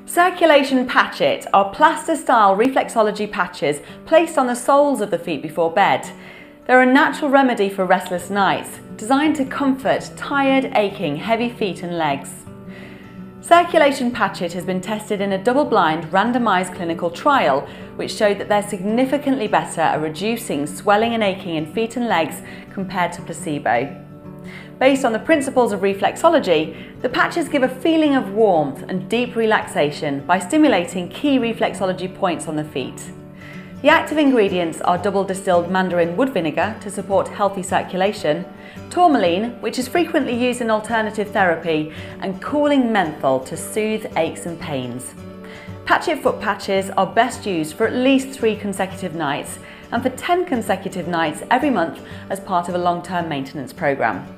Circulation patchet are plaster-style reflexology patches placed on the soles of the feet before bed. They're a natural remedy for restless nights, designed to comfort tired, aching, heavy feet and legs. Circulation patchet has been tested in a double-blind, randomised clinical trial, which showed that they're significantly better at reducing swelling and aching in feet and legs compared to placebo. Based on the principles of reflexology, the patches give a feeling of warmth and deep relaxation by stimulating key reflexology points on the feet. The active ingredients are double distilled mandarin wood vinegar to support healthy circulation, tourmaline, which is frequently used in alternative therapy, and cooling menthol to soothe aches and pains. Patchet foot patches are best used for at least 3 consecutive nights and for 10 consecutive nights every month as part of a long-term maintenance programme.